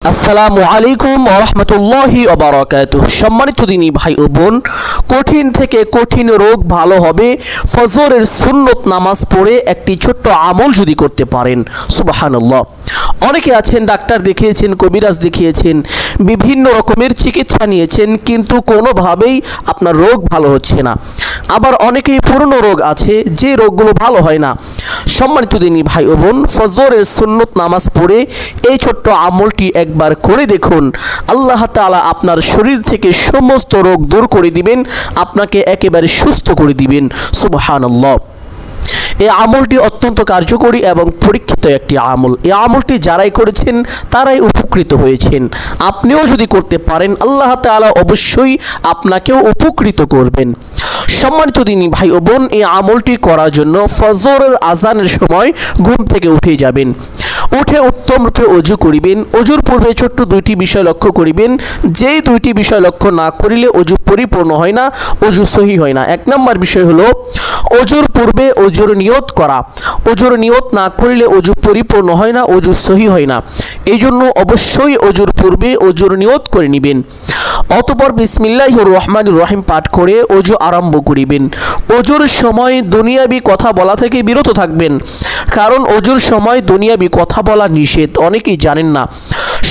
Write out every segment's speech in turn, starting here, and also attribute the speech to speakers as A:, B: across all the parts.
A: আসসালামু আলাইকুম ওয়া রাহমাতুল্লাহি ওয়া বারাকাতুহু। সম্মানিত দিনী ভাই ও বোন, কঠিন থেকে কঠিন রোগ ভালো হবে ফজরের সুন্নত নামাজ পড়ে একটি ছোট্ট আমল যদি করতে পারেন। সুবহানাল্লাহ। অনেকে আছেন ডাক্তার দেখিয়েছেন, কবিরাজ দেখিয়েছেন, বিভিন্ন রকমের চিকিৎসা নিয়েছেন, কিন্তু কোনোভাবেই আপনার রোগ ভালো হচ্ছে না। আবার অনেকেই পুরনো রোগ আছে, যে রোগগুলো ভালো হয় না। সম্মানিত দিনী ভাই ও বোন, ফজরের সুন্নত নামাজ পড়ে এই ছোট্ট আমলটি একবার করে দেখুন। আল্লাহ তাআলা আপনার শরীর থেকে সমস্ত রোগ দূর করে দিবেন, আপনাকে একেবারে সুস্থ করে দিবেন। সুবহানাল্লাহ। এই আমলটি অত্যন্ত কার্যকরী এবং পরীক্ষিত একটি আমল। এই আমলটি যারাই করেছেন তারাই উপকৃত হয়েছেন। আপনিও যদি করতে পারেন, আল্লাহ তাআলা অবশ্যই আপনাকেও উপকৃত করবেন। সম্মানিত দিনী ভাই ও বোন, এই আমলটি করার জন্য ফজরের আজানের সময় ঘুম থেকে উঠে যাবেন। উঠে উত্তম রূপে অজু করিবেন। অজুর পূর্বে ছোট্ট দুইটি বিষয় লক্ষ্য করিবেন, যেই দুইটি বিষয় লক্ষ্য না করিলে অজু পরিপূর্ণ হয় না, অজু সহি হয় না। এক নম্বর বিষয় হলো অজুর পূর্বে অজুর নিয়ত করা। অজুর নিয়ত না করিলে অজু পরিপূর্ণ হয় না, অজু সহি হয় না। এই জন্য অবশ্যই অজুর পূর্বে অজুর নিয়ত করে নেবেন। অতঃপর বিসমিল্লাহির রহমানির রহিম পাঠ করে অজু আরম্ভ করিবেন। অজুর সময় দুনিয়াবি কথা বলা থেকে বিরত থাকবেন, কারণ অজুর সময় দুনিয়াবি কথা বলা নিষেধ, অনেকেই জানেন না।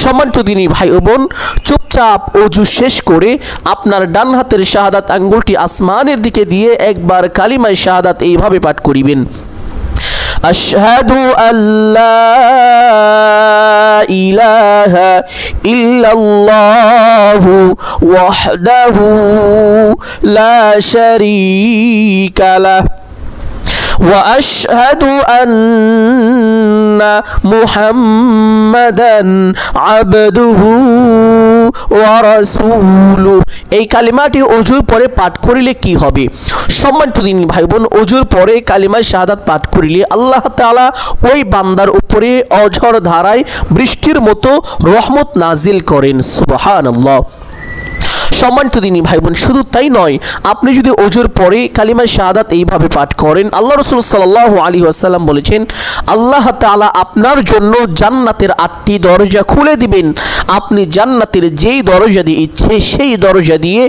A: সম্মানিত দিনী ভাই ও বোন, চুপচাপ অজু শেষ করে আপনার ডান হাতের শাহাদাত আঙ্গুলটি আসমানের দিকে দিয়ে একবার কালিমায়ে শাহাদাত এইভাবে পাঠ করিবেন। আশহাদু আল্লা ইলাহা ইল্লাল্লাহু ওয়াহদাহু লা শারীকা লাহু ওয়া আশহাদু আন্না মুহাম্মাদান আবদুহু ওয়া রাসূলুহু। এই কালিমাটি অজুর পরে পাঠ করিলে কি হবে? সম্মানিত দিনী ভাই বোন, অজুর পরে কালিমা শাহাদাত পাঠ করিলে আল্লাহ তাআলা ওই বান্দার উপরে অঝর ধারায় বৃষ্টির মতো রহমত নাজিল করেন। সুবহানাল্লাহ। সম্মানিত দিনী ভাই বোন, শুধু তাই নয়, আপনি যদি অজুর পরে কালিমা শাহাদাত এইভাবে পাঠ করেন, আল্লাহ রাসূল সাল্লাল্লাহু আলাইহি ওয়াসাল্লাম বলেছেন, আল্লাহ তাআলা আপনার জন্য জান্নাতের 8টি দরজা খুলে দিবেন। আপনি জান্নাতের যেই দরজা দিয়ে ইচ্ছে সেই দরজা দিয়ে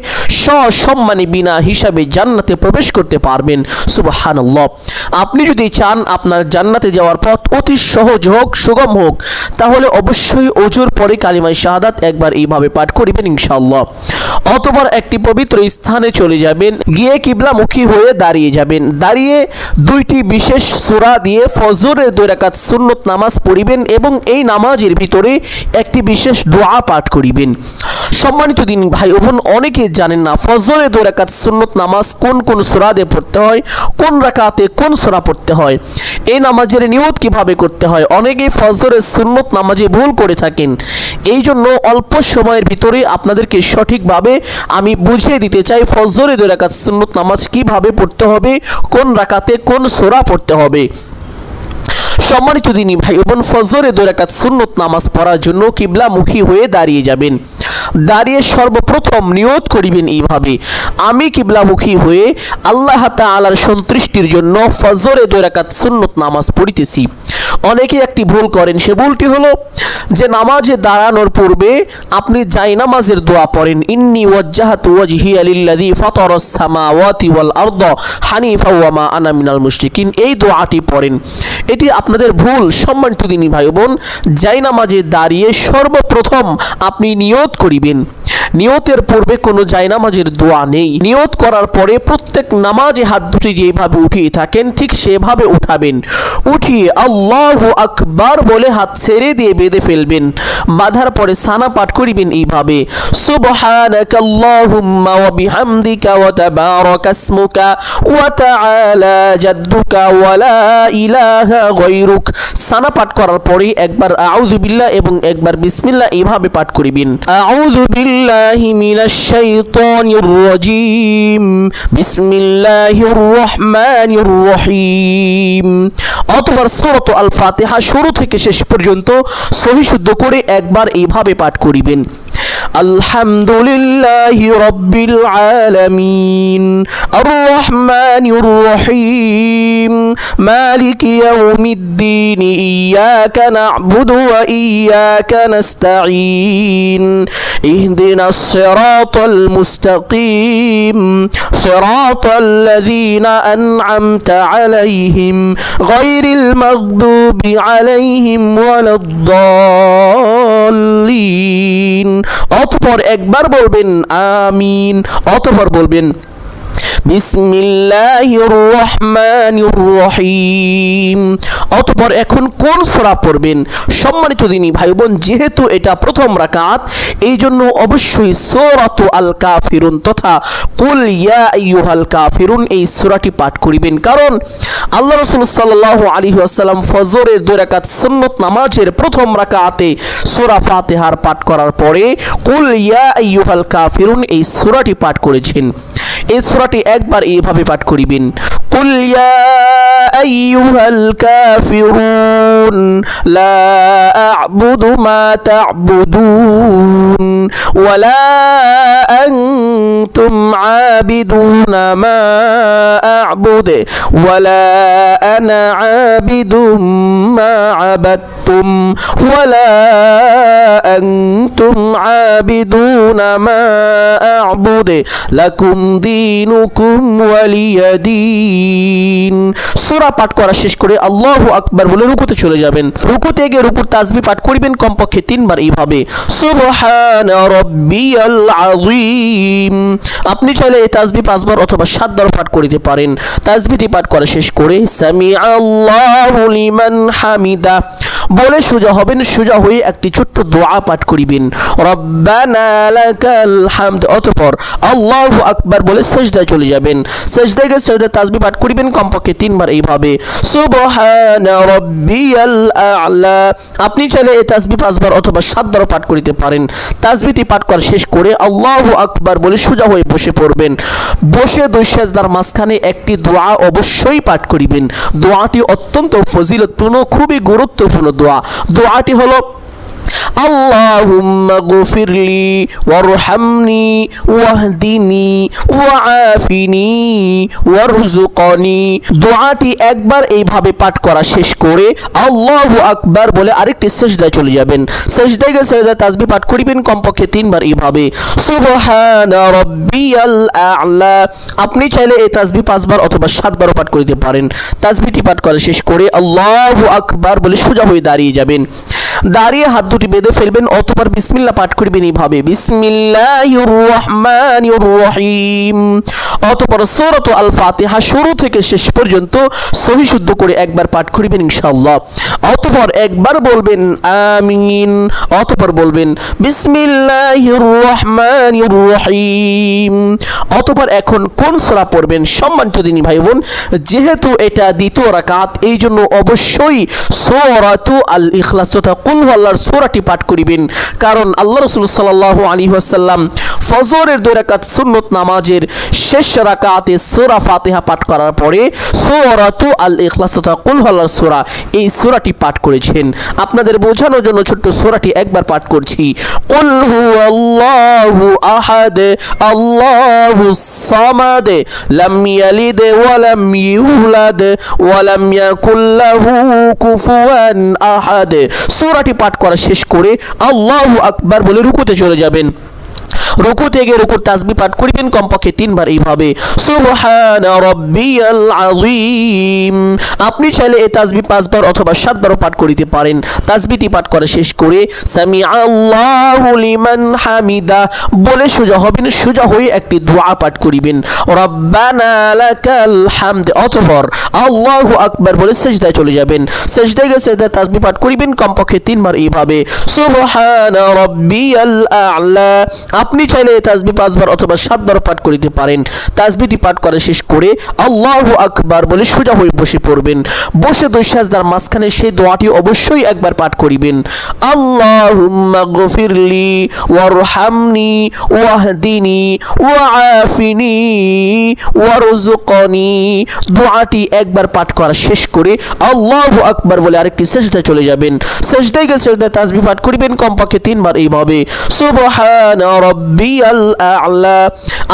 A: সসম্মানে বিনা হিসাবে জান্নাতে প্রবেশ করতে পারবেন। সুবহানাল্লাহ। আপনি যদি চান আপনার জান্নাতে যাওয়ার পথ অতি সহজ হোক, সুগম হোক, তাহলে অবশ্যই অজুর পরে কালিমা শাহাদাত একবার এইভাবে পাঠ করিবেন ইনশাআল্লাহ। অতঃপর একটি পবিত্র স্থানে চলে যাবেন, গিয়ে কিবলামুখী হয়ে দাঁড়িয়ে যাবেন। দাঁড়িয়ে দুইটি বিশেষ সূরা দিয়ে ফজরের 2 রাকাত সুন্নত নামাজ পড়িবেন এবং এই নামাজের ভিতরে একটি বিশেষ দোয়া পাঠ করিবেন। সম্মানিত দিনী ভাই ও বোন, অনেকে জানেন না ফজরের 2 রাকাত সুন্নত নামাজ কোন কোন সূরা দিয়ে পড়তে হয়, কোন রাকাতে কোন সূরা পড়তে হয়, এই নামাজের নিয়ত কিভাবে করতে হয়। অনেকেই ফজরের সুন্নত নামাজে ভুল করে থাকেন। এই জন্য অল্প সময়ের ভিতরে আপনাদেরকে সঠিকভাবে আমি বুঝিয়ে দিতে চাই ফজরের 2 রাকাত সুন্নত নামাজ কিভাবে পড়তে হবে, কোন রাকাতে কোন সূরা পড়তে হবে। সম্মানিত দিনী ভাই বোন, ফজরের 2 রাকাত সুন্নত নামাজ পড়ার জন্য কিবলামুখী হয়ে দাঁড়িয়ে যাবেন। দাঁড়িয়ে সর্বপ্রথম নিয়ত করিবেন এইভাবে, আমি কিবলামুখী হয়ে আল্লাহ তাআলার সন্তুষ্টির জন্য ফজরের 2 রাকাত সুন্নত নামাজ পড়িতেছি। অনেকে একটি ভুল করেন, সে ভুলটি হলো যে নামাজে দাঁড়ানোর পূর্বে আপনি জায়নামাজের দোয়া পড়েন, ইন্নী ওয়াজ্জাহাতু ওয়াজহিয়া লিল্লাযী ফাতারাস সামাওয়াতি ওয়াল আরদা হানিফা ওয়া মা আনা মিনাল মুশরিকিন। এই দোয়াটি পড়েন, এটি আপনাদের ভুল। সম্মানিত দিনী ভাই বোন, জায়নামাজে দাঁড়িয়ে সর্বপ্রথম আপনি নিয়ত করিবেন। নিয়তের পূর্বে কোনো জায়নামাজের দোয়া নেই। নিয়ত করার পরে প্রত্যেক নামাজে হাত দুটি যেভাবে উঠিয়ে থাকেন ঠিক সেভাবে উঠাবেন। উঠিয়ে আল্লাহু আকবার বলে হাত ছেড়ে দিয়ে বেঁধে ফেলবেন। বাঁধার পরে সানা পাঠ করিবেন এইভাবে, সুবহানাকাল্লাহুম্মা ওয়া বিহামদিকা ওয়া তাবারাকা ইসমুকা ওয়া তাআলা জাদ্দুকা ওয়া লা ইলাহা গায়রুক। সানা পাঠ করার পরে একবার আউযু বিল্লাহ এবং একবার বিসমিল্লাহ এইভাবে পাঠ করিবেন। আউযু বিল্লাহি মিনাশ শাইতানির রাজীম, বিসমিল্লাহির রহমানির রহিম। অতঃপর সূরা আল ফাতিহা শুরু থেকে শেষ পর্যন্ত সহি শুদ্ধ করে একবার এইভাবে পাঠ করিবেন। আলহামদুলিল্লাহি রাব্বিল আলামিন আর রহমানির রহিম মালিকি ইয়াউমিদ্দিন ইয়াকা না'বুদু ওয়া ইয়াকা নাস্তাঈন ইহদিনাস সিরাতাল মুস্তাকিম সিরাতাল লাযীনা আন'আমতা আলাইহিম গায়রিল মাগদুবি আলাইহিম ওয়ালাদ-দাল্লিন। অতঃপর একবার বলবেন আমিন, অতঃপর বলবেন বিসমিল্লাহির রহমানির রহিম। অতঃপর এখন কোন সূরা পড়বেন? সম্মানিত দিনী ভাই বোন, যেহেতু এটা প্রথম রাকাত, এই জন্য অবশ্যই সূরাতু আল কাফিরুন তথা কুল ইয়া আইয়ুহাল কাফিরুন এই সূরাটি পাঠ করিবেন। কারণ আল্লাহ রাসূল সাল্লাল্লাহু আলাইহি ওয়াসাল্লাম ফজরের 2 রাকাত সুন্নত নামাজের প্রথম রাকাতে সূরা ফাতিহার পাঠ করার পরে কুল ইয়া আইয়ুহাল কাফিরুন এই সূরাটি পাঠ করেছেন। এই সূরাটি একবার এইভাবে পাঠ করিবেন, কুল ইয়া আইয়ুহাল কাফিরুন লা আ'বুদু মা তা'বুদুন ওয়া লা আনতুম আবিদুনা মা আ'বুদু ওয়া লা আনা আবিদুম মা আবাদতুম ওয়া লা আনতুম আবিদুনা মা আ'বুদু লাকুম দীনুকুম ওয়ালিয়াদিন। সূরা পাঠ করা শেষ করে আল্লাহু আকবার বলে রুকুতে চলে যাবেন। রুকুতে গিয়ে রুকুর তাসবিহ পাঠ করিবেন কমপক্ষে 3 বার এইভাবে, সুবহানা রাব্বিয়াল আযীম। আপনি চাইলে এই তাসবিহ 5 বার অথবা 7 বার পাঠ করিতে পারেন। তাসবিহটি পাঠ করা শেষ করে সামিআল্লাহু লিমান হামিদা বলে সোজা হবেন। সোজা হয়ে একটি ছোট্ট দোয়া পাঠ করিবেন, রব্বানা লাকাল হামদ। অতঃপর আল্লাহু আকবার বলে সিজদায় চলে যাবেন। সিজদায় গিয়ে সিজদায় তাসবিহ পাঠ করিবেন কমপক্ষে 3 বার এইভাবে, সুবহানা রাব্বিয়াল আ'লা। আপনি চাইলে এই তাসবিহ 5 বার অথবা 7 বার পাঠ করিতে পারেন। তাসবিহটি পাঠ করা শেষ করে আল্লাহু আকবার বলে সোজা হয়ে বসে পড়বেন। বসে 2 সিজদার মাঝখানে একটি দোয়া অবশ্যই পাঠ করিবেন। দোয়াটি অত্যন্ত ফজিলতপূর্ণ, খুবই গুরুত্বপূর্ণ দোয়া। দোয়াটি হলো আল্লাহুম্মা গফিরলি ওয়ারহামনি ওয়াহদিনি ওয়াআফিনি ওয়ারযুকনি। দোয়াটি একবার এইভাবে পাঠ করা শেষ করে আল্লাহু আকবার বলে আরেকটি সিজদায় চলে যাবেন। সিজদায় গিয়ে সিজদায় তাসবিহ পাঠ করিবেন কমপক্ষে 3 বার এইভাবে, সুবহানা রাব্বিয়াল আ'লা। আপনি চাইলে এই তাসবিহ 5 বার অথবা 7 বার পাঠ করিতে পারেন। তাসবিহটি পাঠ করা শেষ করে আল্লাহু আকবার বলে সোজা হয়ে দাঁড়িয়ে যাবেন। দাঁড়িয়ে হাত দুটি বেঁধে ফেলবেন। অতঃপর বিসমিল্লাহ পাঠ করবেন এইভাবে, বিসমিল্লাহির রহমানির রহিম। অতঃপর সূরাতু আল ফাতিহা শুরু থেকে শেষ পর্যন্ত সহি শুদ্ধ করে একবার পাঠ করিবেন ইনশাআল্লাহ। অতঃপর একবার বলবেন আমিন। অতঃপর বলবেন বিসমিল্লাহির রহমানির রহিম। অতঃপর এখন কোন সূরা পড়বেন? সম্মানিত দিনী ভাই বোন, যেহেতু এটা দ্বিতীয় রাকাত, এই জন্য অবশ্যই সূরাতু আল ইখলাস তথা কুল হুয়াল্লাহর সূরাটি পাঠ করিবেন। কারণ আল্লাহ রাসূল সাল্লাল্লাহু আলাইহি ওয়াসাল্লাম ফজরের 2 রাকাত সুন্নত নামাজের শেষ রাকাতে সূরা ফাতিহা পাঠ করার পরে সূরাতু আল ইখলাস তথা কুল হুয়াল্লাহর সূরা এই সূরাটি পাঠ করেছেন। আপনাদের বোঝানোর জন্য ছোট্ট সূরাটি একবার পাঠ করছি, কুল হুয়াল্লাহু আহাদ আল্লাহুস সামাদ লাম ইয়ালিদ ওয়া লাম ইউলাদ ওয়া লাম ইয়াকুল লাহু কুফুয়ান আহাদ। সূরাটি পাঠ করা শেষ করে আল্লাহু আকবার বলে রুকুতে চলে যাবেন। রুকুতে গিয়ে রুকুর তাসবিহ পাঠ করিবেন কমপক্ষে 3 বার এইভাবে, সুবহানা রাব্বিয়াল আযীম। আপনি চাইলে এই তাসবিহ 5 বার অথবা 7 বার পাঠ করিতে পারেন। তাসবিহটি পাঠ করা শেষ করে সামিআল্লাহু লিমান হামিদা বলে সোজা হবেন। সোজা হয়ে একটি দোয়া পাঠ করিবেন, রব্বানা লাকাল হামদ। অতঃপর আল্লাহু আকবার বলে সিজদায় চলে যাবেন। সিজদায় গিয়ে সিজদায় তাসবিহ পাঠ করিবেন কমপক্ষে 3 বার এইভাবে, সুবহানা রাব্বিয়াল আ'লা। আপনি চাইলে এই তাসবিহ 5 বার অথবা 7 বার পাঠ করিতে পারেন। তাসবিহটি পাঠ করা শেষ করে আল্লাহু আকবার বলে সোজা হয়ে বসে পড়বেন। বসে দুই সাজদার মাঝখানে সেই দোয়াটি অবশ্যই একবার পাঠ করিবেন। আল্লাহুম্মা গফিরলি ওয়ারহামনি ওয়াহদিনি ওয়াআফিনি ওয়ারযুকনি। দোয়াটি একবার পাঠ করা শেষ করে আল্লাহু আকবার বলে আরেকটি সিজদায় চলে যাবেন। সিজদায় গিয়ে সিজদায় তাসবিহ পাঠ করিবেন কমপক্ষে 3 বার এইভাবে সুবহানা রাব্বিয়াল আ'লা।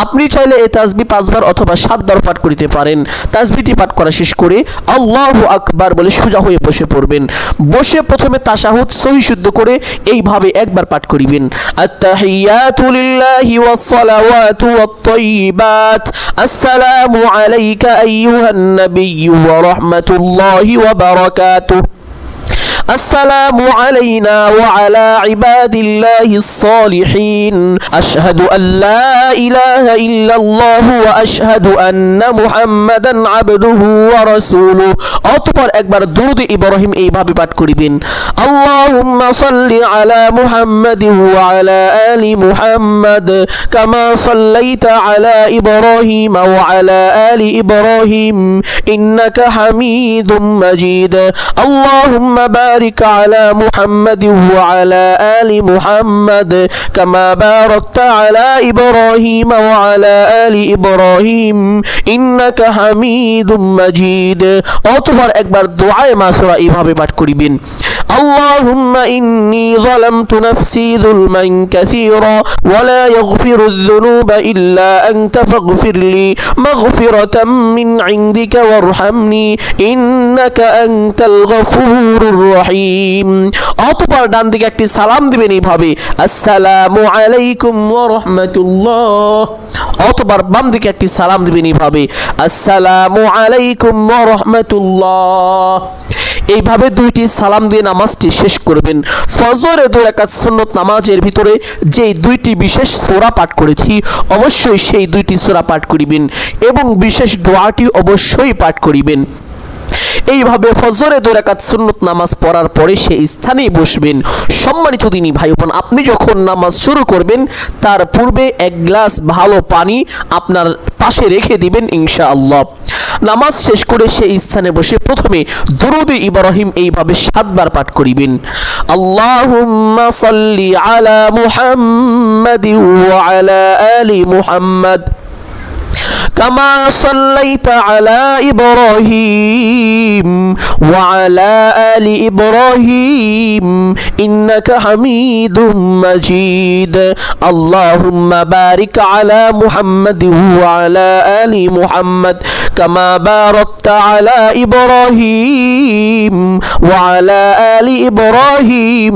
A: আপনি চাইলে এই তাসবিহ 5 বার অথবা 7 বার পাঠ করিতে পারেন। তাসবিহটি পাঠ করা শেষ করে আল্লাহু আকবার বলে সোজা হয়ে বসে পড়বেন। বসে প্রথমে তাশাহুদ সহি শুদ্ধ করে এইভাবে একবার পাঠ করিবেন। আত-তাহিয়াতু লিল্লাহি ওয়াস-সালাওয়াতু ওয়াত-তাইয়্যিবাত। আসসালামু আলাইকা আইয়ুহান নাবিয়্যু ওয়া রাহমাতুল্লাহি ওয়া বারাকাতুহু। السلام علينا وعلى عباد الله الصالحين أشهد أن لا إله إلا الله وأشهد أن محمدا عبده ورسوله। অতঃপর একবার দুরূদ ইব্রাহিম এইভাবে পাঠ করিবেন। আল্লাহুম্মা সাল্লি আলা মুহাম্মাদিন ওয়া আলা আলি মুহাম্মাদ কামা সাল্লাইতা আলা ইব্রাহিম ওয়া আলা আলি ইব্রাহিম ইন্নাকা হামিদুম মাজিদ। আল্লাহুম্মা بارك على محمد وعلى آل محمد كما باركت على إبراهيم وعلى آل إبراهيم إنك حميد مجيد। অতঃপর একবার দোয়ায়ে মাসুরা এইভাবে পাঠ করিবেন। اللهم إني ظلمت نفسي ظلما كثيرا ولا يغفر الذنوب إلا أنت فاغفر لي مغفرة من عندك وارحمني إنك أنت الغفور الرحيم। অতঃপর ডান দিকে একটি সালাম দিবেন এইভাবে আসসালামু আলাইকুম ওয়া রাহমাতুল্লাহ। অতঃপর বাম দিকে একটি সালাম দিবেন এইভাবে আসসালামু আলাইকুম ওয়া রাহমাতুল্লাহ। এইভাবে দুইটি সালাম দিয়ে নামাজটি শেষ করবেন। ফজরের 2 রাকাত সুন্নত নামাজের ভিতরে যে দুইটি বিশেষ সূরা পাঠ করেছি অবশ্যই সেই দুইটি সূরা পাঠ করিবেন এবং বিশেষ দোয়াটি অবশ্যই পাঠ করিবেন। এইভাবে ফজরে 2 রাকাত সুন্নত নামাজ পড়ার পরে সেই স্থানেই বসবেন। সম্মানিত দিনী ভাই বোন, আপনি যখন নামাজ শুরু করবেন তার পূর্বে 1 গ্লাস ভালো পানি আপনার পাশে রেখে দিবেন ইনশাআল্লাহ। নামাজ শেষ করে সেই স্থানে বসে প্রথমে দুরূদ ইব্রাহিম এইভাবে 7 বার পাঠ করিবেন। আল্লাহুম্মা সাল্লি আলা মুহাম্মাদিন ওয়া আলা আলি মুহাম্মাদ كما صليت على إبراهيم وعلى آل إبراهيم إنك حميد مجيد اللهم بارك على محمد وعلى آل محمد كما باركت على إبراهيم وعلى آل إبراهيم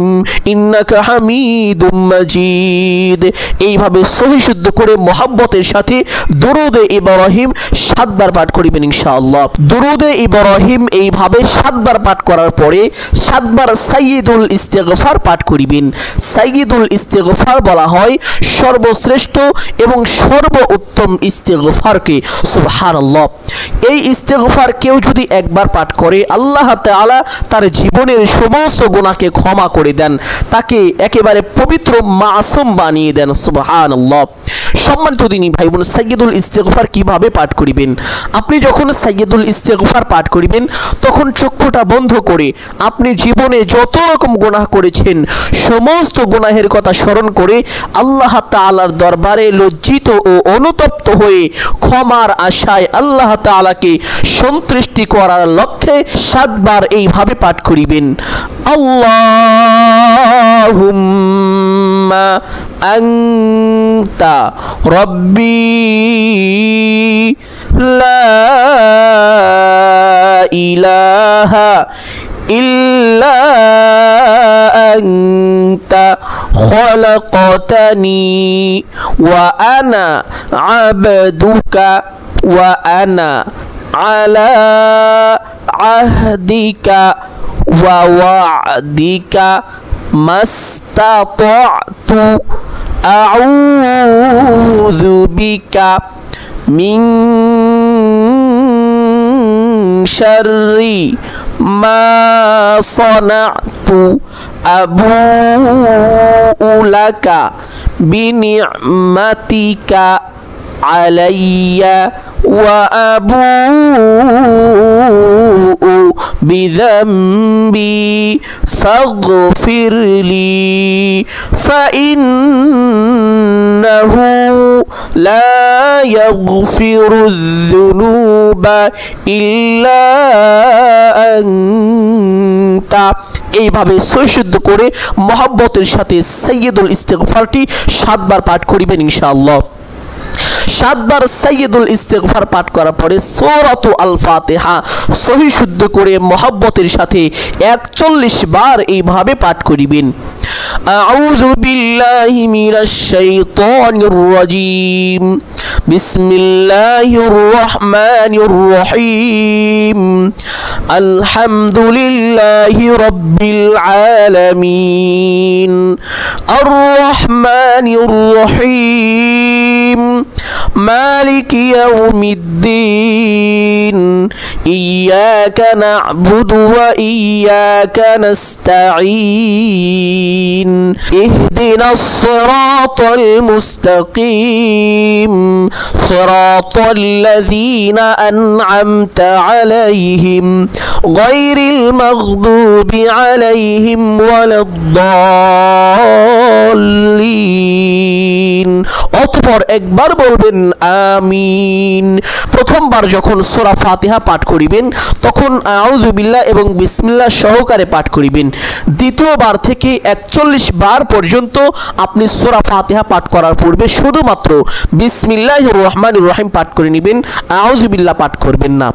A: إنك حميد مجيد। এইভাবে সহি শুদ্ধ করে মহব্বতের সাথে দুরূদ ইব্রাহিম 7 বার পাঠ করিবেন ইনশাআল্লাহ। দুরূদ ইব্রাহিম এইভাবে 7 বার পাঠ করার পরে 7 বার সাইয়্যিদুল ইস্তিগফার পাঠ করিবেন। সাইয়্যিদুল ইস্তিগফার বলা হয় সর্বশ্রেষ্ঠ এবং সর্বোত্তম ইস্তিগফারকে। সুবহানাল্লাহ। এই ইস্তিগফার কেউ যদি একবার পাঠ করে আল্লাহ তাআলা তার জীবনের সমস্ত গুনাহকে ক্ষমা করে দেন, তাকে একেবারে পবিত্র মাসুম বানিয়ে দেন। সুবহানাল্লাহ। সম্মানিত দিনী ভাই বোন, সাইয়্যিদুল ইস্তিগফার কিভাবে পাঠ করিবেন? আপনি যখন সাইয়্যিদুল ইস্তিগফার পাঠ করিবেন তখন চক্ষুটা বন্ধ করে আপনি জীবনে যত রকম গুনাহ করেছেন সমস্ত গুনাহের কথা স্মরণ করে আল্লাহ তাআলার দরবারে লজ্জিত ও অনুতপ্ত হয়ে ক্ষমার আশায় আল্লাহ তাআলাকে সন্তুষ্টি করার লক্ষ্যে 7 বার এইভাবে পাঠ করিবেন। আল্লাহুম্মা আনতা রব্বি লা ইলাহা ইল্লা আনতা খলাকতানি ওয়া আনা আবদুকা ওয়া আনা আলা আহদিকা ওয়া ওয়া'দিকা মাস্তাতা'তু আউযু বিকা মিন শাররি মা সানা'তু আবু'ু লাকা বিনি'মাতিকা আলাইয়া ওয়া আবুউ বিযামবি ফাগফিরলি ফাইন্নাহু লা ইয়াগফিরুয যুনুবা ইল্লা আনতা। এইভাবে সৈশুদ্ধ করে মহব্বতের সাথে সাইয়্যিদুল ইস্তিগফারটি 7 বার পাঠ করিবেন ইনশাআল্লাহ। 7 বার সাইয়্যিদুল ইস্তিগফার পাঠ করার পরে সূরাতুল আল ফাতিহা সহি শুদ্ধ করে মহব্বতের সাথে 41 বার এইভাবে পাঠ করিবেন। আউযু বিল্লাহি মিনাশ শাইতানির রাজীম। বিসমিল্লাহির রহমানির রহিম। আলহামদুলিল্লাহি রাব্বিল আলামিন। আর রহমানির রহিম। مالك يوم الدين إياك نعبد وإياك نستعين اهدنا الصراط المستقيم صراط الذين أنعمت عليهم غير المغضوب عليهم ولا الضالين। অতঃপর একবার বলবেন আমিন। প্রথমবার যখন সূরা ফাতিহা পাঠ করিবেন তখন আউযু বিল্লাহ এবং বিসমিল্লাহ সহকারে পাঠ করিবেন। দ্বিতীয়বার থেকে 41 বার পর্যন্ত আপনি সূরা ফাতিহা পাঠ করার পূর্বে শুধুমাত্র বিসমিল্লাহির রহমানির রহিম পাঠ করে নেবেন, আউযু বিল্লাহ পাঠ করবেন না।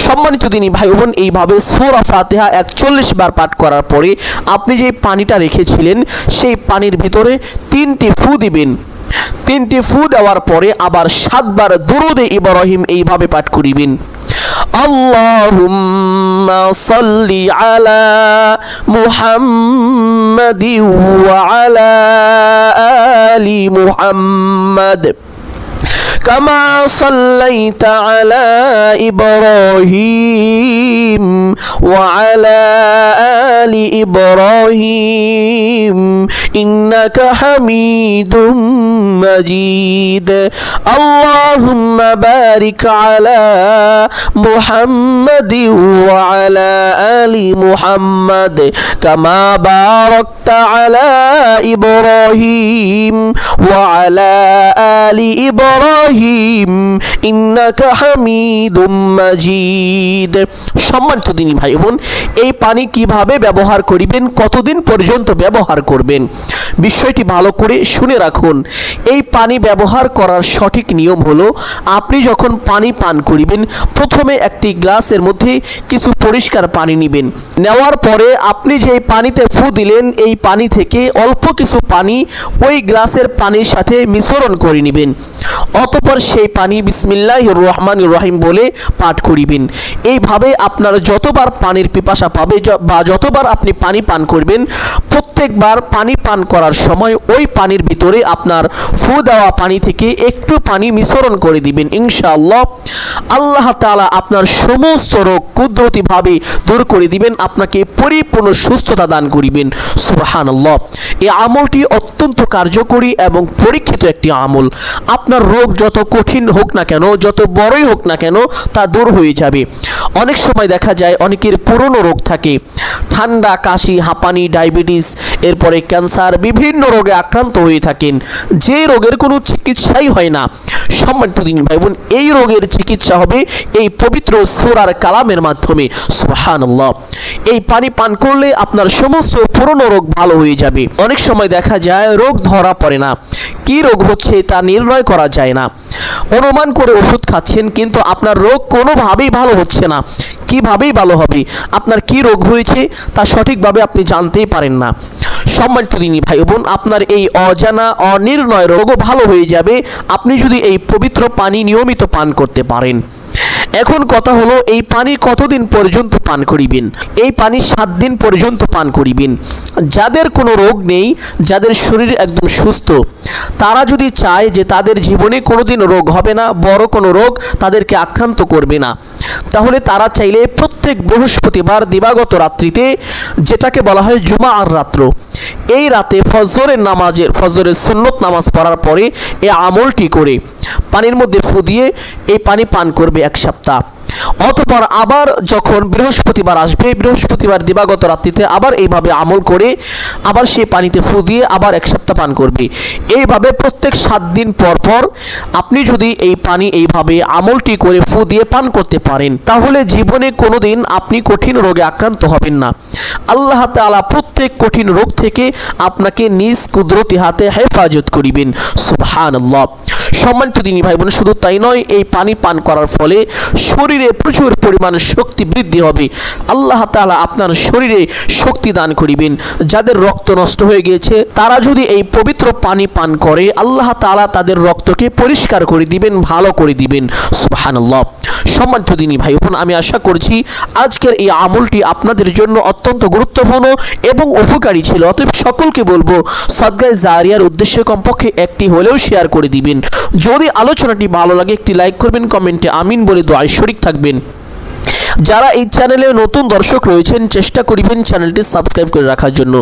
A: সম্মানিত দিনী ভাই বোন, এইভাবে সূরা ফাতিহা 41 বার পাঠ করার পরে আপনি যে পানিটা রেখেছিলেন সেই পানির ভিতরে 3টি ফু দিবেন। 3টি ফু দেওয়ার পরে আবার 7 বার দুরূদে ইব্রাহিম এইভাবে পাঠ করিবেন। আল্লাহুম্মা সাল্লি আলা মুহাম্মাদিন ওয়া আলা আলি মুহাম্মাদ كما صليت على إبراهيم وعلى آل إبراهيم إنك حميد مجيد اللهم بارك على محمد وعلى آل محمد كما باركت على إبراهيم وعلى آل إبراهيم إنك حميد مجيد। সম্মানিত দিনী ভাই বোন, এই পানি কিভাবে ব্যবহার করিবেন, কতদিন পর্যন্ত ব্যবহার করবেন, বিষয়টি ভালো করে শুনে রাখুন। এই পানি ব্যবহার করার সঠিক নিয়ম হলো, আপনি যখন পানি পান করিবেন প্রথমে একটি গ্লাসের মধ্যে কিছু পরিষ্কার পানি নেবেন। নেওয়ার পরে আপনি যে পানিতে ফু দিলেন এই পানি থেকে অল্প কিছু পানি ওই গ্লাসের পানির সাথে মিশ্রণ করে নেবেন। অতঃপর সেই পানি বিসমিল্লাহির রহমানির রহিম বলে পাঠ করিবেন। এইভাবে আপনার যতবার পানির পিপাসা পাবে বা যতবার আপনি পানি পান করবেন প্রত্যেকবার পানি পান করার সময় ওই পানির ভিতরে আপনার ফু দেওয়া পানি থেকে একটু পানি মিশ্রণ করে দিবেন। ইনশাআল্লাহ আল্লাহ তাআলা আপনার সমস্ত রোগ কুদরতিভাবে দূর করে দিবেন, আপনাকে পরিপূর্ণ সুস্থতা দান করিবেন। সুবহানাল্লাহ। এই আমলটি অত্যন্ত কার্যকরী এবং পরীক্ষিত একটি আমল। আপনার রোগ যত কঠিন হোক না কেন, যত বড়ই হোক না কেন, তা দূর হয়ে যাবে। অনেক সময় দেখা যায় অনেকের পুরনো রোগ থাকে, ঠান্ডা, কাশি, হাঁপানি, ডায়াবেটিস, এরপরে ক্যান্সার, বিভিন্ন রোগে আক্রান্ত হয়ে থাকেন, যে রোগের কোনো চিকিৎসাই হয় না। সম্মানিত দিনী ভাই বোন, এই রোগের চিকিৎসা হবে এই পবিত্র সূরার কালামের মাধ্যমে। সুবহানাল্লাহ। এই পানি পান করলে আপনার সমস্ত পুরনো রোগ ভালো হয়ে যাবে। অনেক সময় দেখা যায় রোগ ধরা পড়ে না, কি রোগ হচ্ছে তা নির্ণয় করা যায় না। অনুমান করে ওষুধ খাচ্ছেন কিন্তু আপনার রোগ কোনোভাবেই ভালো হচ্ছে না। কিভাবেই ভালো হবে, আপনার কি রোগ হয়েছে তা সঠিকভাবে আপনি জানতেই পারেন না। সম্মানিত দিনী ভাই বোন, আপনার এই অজানা অনির্ণয় রোগও ভালো হয়ে যাবে আপনি যদি এই পবিত্র পানি নিয়মিত পান করতে পারেন। এখন কথা হলো, এই পানি কতদিন পর্যন্ত পান করিবেন? এই পানি 7 দিন পর্যন্ত পান করিবেন। যাদের কোনো রোগ নেই, যাদের শরীর একদম সুস্থ, তারা যদি চায় যে তাদের জীবনে কোনোদিন রোগ হবে না, বড় কোনো রোগ তাদেরকে আক্রান্ত করবে না, তাহলে তারা চাইলে প্রত্যেক বৃহস্পতিবার দিবাগত রাত্রিতে, যেটাকে বলা হয় জুমা আর রাত্র, এই রাতে ফজরের সুন্নত নামাজ পড়ার পরে এই আমলটি করে পানির মধ্যে ফু দিয়ে এই পানি পান করবে 1 সপ্তাহ। অতঃপর আবার যখন বৃহস্পতিবার আসবে, বৃহস্পতিবার দিবাগত রাত্রিতে আবার এইভাবে আমল করে আবার সেই পানিতে ফু দিয়ে আবার 1 সপ্তাহ পান করবে। এইভাবে প্রত্যেক 7 দিন পর পর আপনি যদি এই পানি এইভাবে আমলটি করে ফু দিয়ে পান করতে পারেন, তাহলে জীবনে কোনোদিন আপনি কঠিন রোগে আক্রান্ত হবেন না। আল্লাহ তাআলা প্রত্যেক কঠিন রোগ থেকে আপনাকে নিজ কুদরতি হাতে হেফাজত করিবেন। সুবহানাল্লাহ। সম্মানিত দিনী ভাই বোন, শুধু তাই নয়, এই পানি পান করার ফলে শরীরে প্রচুর পরিমাণ শক্তি বৃদ্ধি হবে। আল্লাহ তাআলা আপনার শরীরে শক্তি দান করিবেন। যাদের রক্ত নষ্ট হয়ে গিয়েছে তারা যদি এই পবিত্র পানি পান করে, আল্লাহ তাআলা তাদের রক্তকে পরিষ্কার করে দিবেন, ভালো করে দিবেন। সুবহানাল্লাহ। সম্মানিত দিনী ভাই বোন, আমি আশা করছি আজকের এই আমলটি আপনাদের জন্য অত্যন্ত গুরুত্বপূর্ণ এবং উপকারী ছিল। অতএব সকলকে বলবো সদকায়ে জারিয়ার উদ্দেশ্যে কমপক্ষে একটি হলেও শেয়ার করে দিবেন। যদি আলোচনাটি ভালো লাগে একটি লাইক করবেন, কমেন্টে আমিন বলে দোয়ায় শরীক থাকবেন। যারা এই চ্যানেলে নতুন দর্শক রয়েছেন চেষ্টা করিবেন চ্যানেলটি সাবস্ক্রাইব করে রাখার জন্য।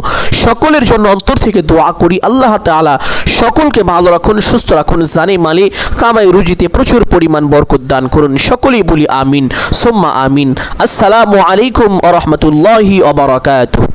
A: সকলের জন্য অন্তর থেকে দোয়া করি আল্লাহ তাআলা সকলকে ভালো রাখুন, সুস্থ রাখুন, জানে মালে কামাই রুজিতে প্রচুর পরিমাণ বরকত দান করুন। সকলেই বলি আমিন সুম্মা আমিন। আসসালামু আলাইকুম ওয়া রাহমাতুল্লাহি ওয়া বারাকাতুহু।